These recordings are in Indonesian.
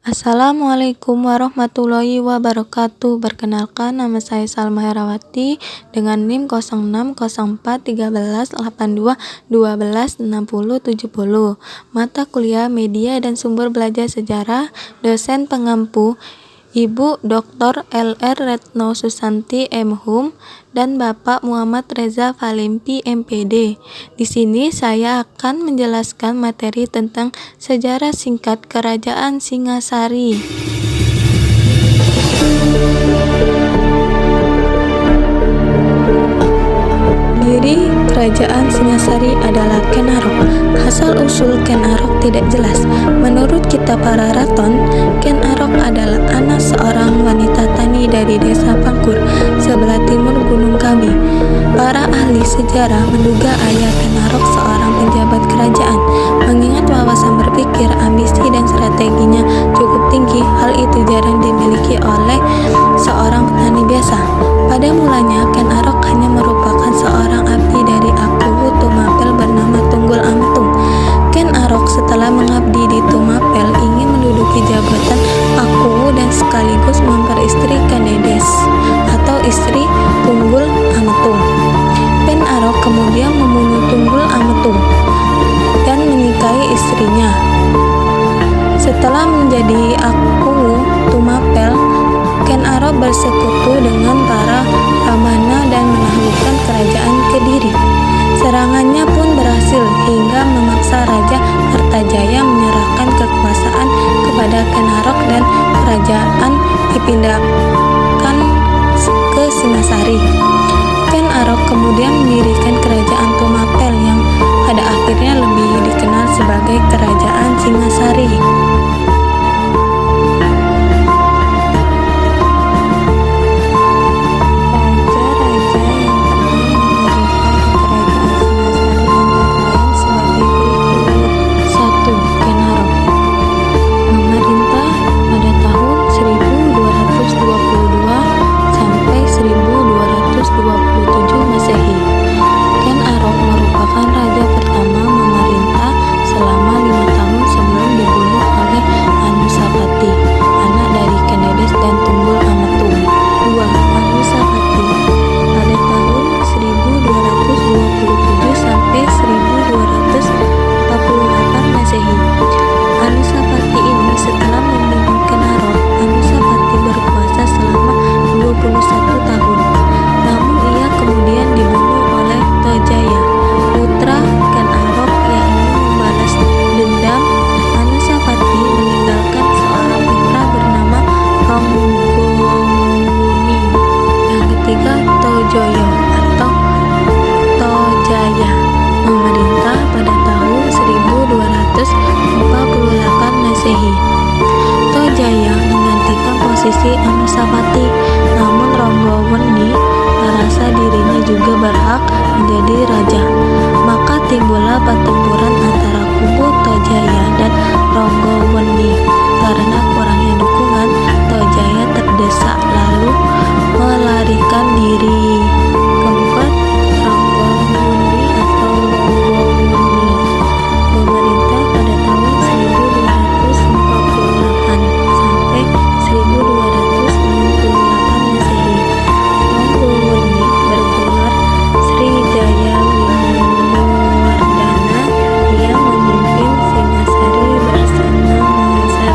Assalamualaikum warahmatullahi wabarakatuh. Perkenalkan, nama saya Salma Herawati dengan NIM 06041382126070. Mata kuliah Media dan Sumber Belajar Sejarah. Dosen pengampu Ibu Dr. L.R. Retno Susanti M.Hum dan Bapak Muhammad Reza Valimpi MPD. Di sini saya akan menjelaskan materi tentang sejarah singkat Kerajaan Singasari. Diri Kerajaan Singasari adalah Ken Arok. Asal-usul Ken Arok tidak jelas. Menurut kitab Pararaton, Ken Arok adalah anak seorang wanita tani dari desa Pangkur, sebelah timur Gunung Kawi. Para ahli sejarah menduga ayah Ken Arok seorang penjabat kerajaan. Mengingat wawasan berpikir, ambisi, dan strateginya cukup tinggi, hal itu jarang dimiliki oleh seorang petani biasa. Pada mulanya, Ken Arok hanya merupakan seorang abdi dari Akuwu Tumapel bernama Tunggul Ametung. Ken Arok setelah mengabdi di Tumapel ingin menduduki jabatan Akuwu dan sekaligus memperistrikan Dedes atau istri Tunggul Ametung. Ken Arok kemudian membunuh Tunggul Ametung dan menikahi istrinya. Setelah menjadi Akuwu Tumapel, Ken Arok bersekutu dengan para Ramana dan menaklukkan kerajaan Kediri. Serangannya pun berhasil hingga memaksa Raja Kertajaya menyerahkan kekuasaan kepada Ken Arok dan kerajaan dipindahkan ke Singasari. Ken Arok kemudian mendirikan kerajaan Tumapel yang pada akhirnya lebih dikenal sebagai Kerajaan Singasari. Tojoyo atau Tojaya memerintah pada tahun 1248 Masehi. Tojaya menggantikan posisi Anusapati, namun Ronggoweni merasa dirinya juga berhak menjadi raja. Maka timbullah pertempuran antara kubu Tojaya dan Ronggoweni. Karena kurangnya dukungan, Tojaya terdesak lalu melarikan diri. Keempat, Ronggoweni atau Ronggoweni memerintah pada tahun 1248 sampai 1268 Masehi. Ronggoweni bergelar Srijaya Winuwardana. Ia memimpin Singasari bersama Mahesa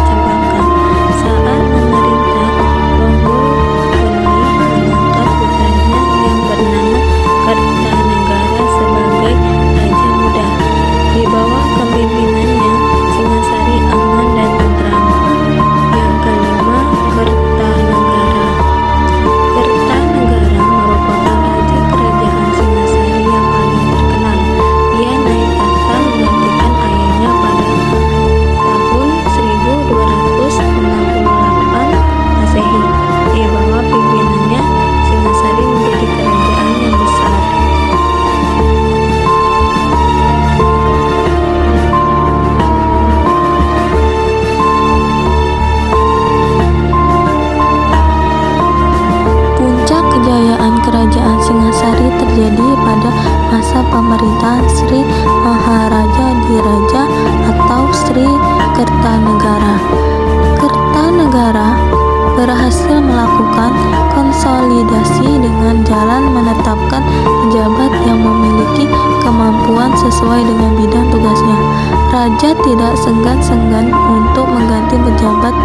senggan-senggan untuk mengganti pejabat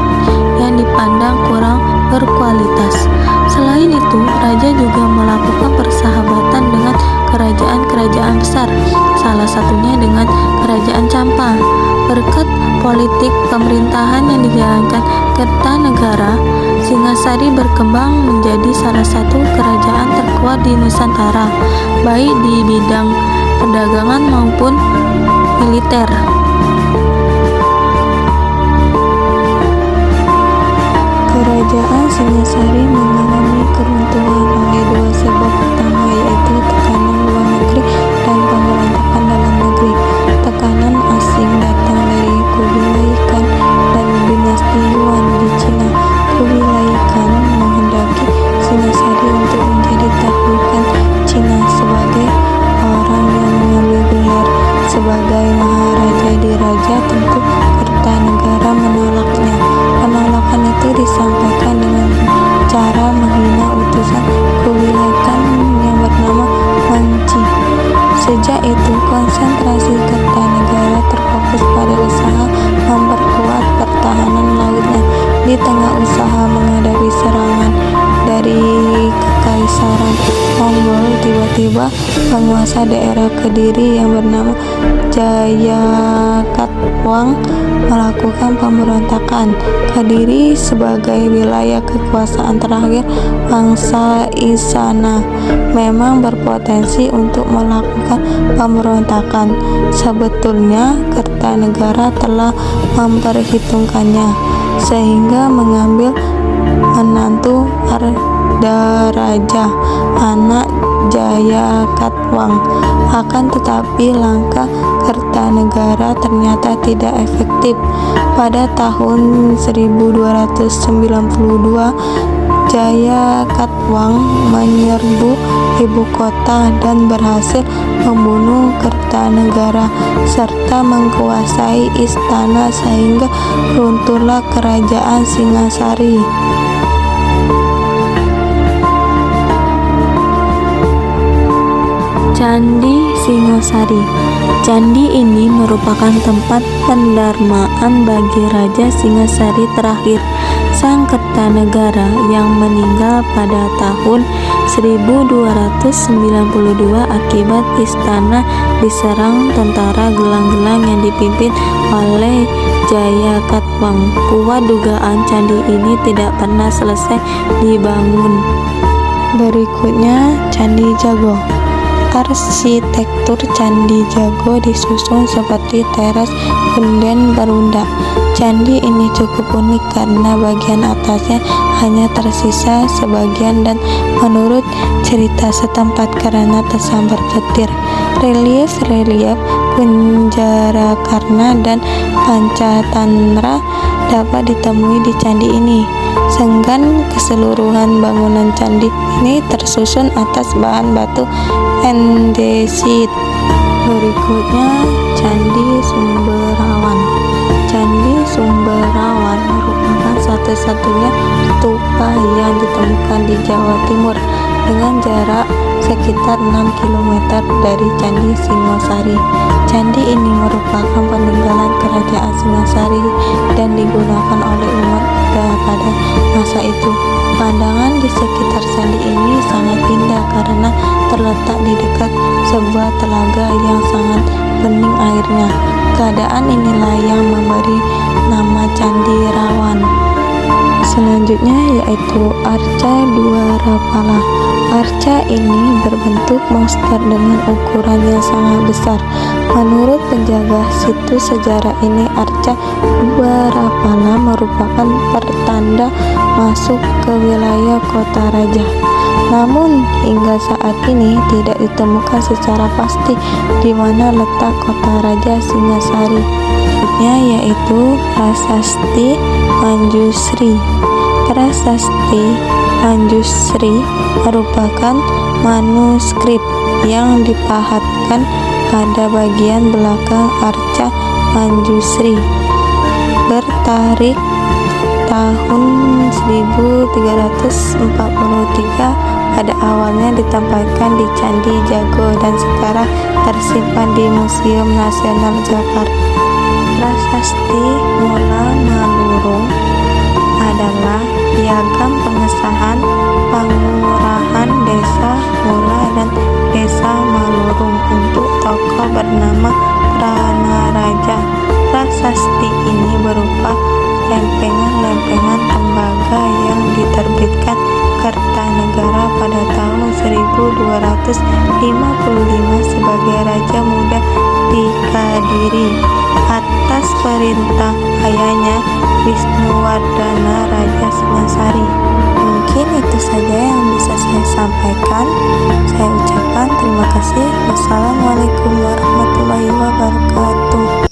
yang dipandang kurang berkualitas. Selain itu, raja juga melakukan persahabatan dengan kerajaan-kerajaan besar, salah satunya dengan Kerajaan Campa. Berkat politik pemerintahan yang dijalankan Kertanegara, Singasari berkembang menjadi salah satu kerajaan terkuat di Nusantara, baik di bidang perdagangan maupun militer. Kerajaan Singasari mengalami keruntuhan oleh dua sebab utama, yaitu tekanan luar negeri dan pemberontakan dalam negeri. Tekanan asing datang dari Kubilai Khan dan dinasti Yuan di Cina. Kubilai Khan menghendaki Singasari untuk menjadi taklukkan Cina sebagai orang yang mengambil gelar sebagai maharaja diraja. Tentu Kertanegara menolaknya. Penolakan itu disampaikan dengan cara menghina utusan Kubilai Khan yang bernama Manci. Sejak itu, konsentrasi Kertanegara terfokus pada usaha memperkuat pertahanan lautnya. Di tengah usaha menghadapi serangan dari Kekaisaran Mongol, tiba-tiba penguasa daerah Kediri yang bernama Jayakatwang melakukan pemberontakan. Kediri sebagai wilayah kekuasaan terakhir bangsa Isana memang berpotensi untuk melakukan pemberontakan. Sebetulnya Kertanegara telah memperhitungkannya, sehingga mengambil menantu Ardaraja, anak Jayakatwang. Akan tetapi langkah Kertanegara ternyata tidak efektif. Pada tahun 1292, Jayakatwang menyerbu ibu kota dan berhasil membunuh Kertanegara serta menguasai istana, sehingga runtuhlah kerajaan Singasari. Candi Singasari. Candi ini merupakan tempat pendarmaan bagi Raja Singasari terakhir, sang Kertanegara, yang meninggal pada tahun 1292 akibat istana diserang tentara gelang-gelang yang dipimpin oleh Jayakatwang. Kuat dugaan candi ini tidak pernah selesai dibangun. Berikutnya, Candi Jago. Arsitektur Candi Jago disusun seperti teras punden berundak. Candi ini cukup unik karena bagian atasnya hanya tersisa sebagian dan menurut cerita setempat karena tersambar petir. Relief-relief Kunjarakarna dan Pancatanra dapat ditemui di candi ini. Senggan keseluruhan bangunan candi ini tersusun atas bahan batu andesit. Berikutnya, Candi Sumberawan. Candi Sumberawan merupakan satu-satunya stupa yang ditemukan di Jawa Timur dengan jarak sekitar 6 km dari Candi Singasari. Candi ini merupakan peninggalan kerajaan Singasari dan digunakan oleh umat Buddha pada masa itu. Pandangan di sekitar candi ini sangat indah karena terletak di dekat sebuah telaga yang sangat bening airnya. Keadaan inilah yang memberi nama Candi Rawan. Selanjutnya yaitu Arca Dwarapala. Arca ini berbentuk monster dengan ukuran yang sangat besar. Menurut penjaga situs sejarah ini, Arca Dwarapala merupakan pertanda masuk ke wilayah kota raja. Namun hingga saat ini tidak ditemukan secara pasti di mana letak kota raja Singasari. Berikutnya yaitu Prasasti Manjusri. Prasasti Manjusri merupakan manuskrip yang dipahatkan pada bagian belakang Arca Manjusri bertarik tahun 1343. Pada awalnya ditempatkan di Candi Jago dan sekarang tersimpan di Museum Nasional Jakarta. Prasasti Mula Malurung adalah piagam pengesahan Pangurahan Desa Mula dan Desa Malurung untuk tokoh bernama Pranaraja. Prasasti ini berupa lempengan-lempengan tembaga yang diterbitkan Kertanegara pada tahun 1255 sebagai Raja Muda di Kadiri atas perintah ayahnya Wisnuwardana Raja Singasari. Mungkin itu saja yang bisa saya sampaikan. Saya ucapkan terima kasih. Wassalamualaikum warahmatullahi wabarakatuh.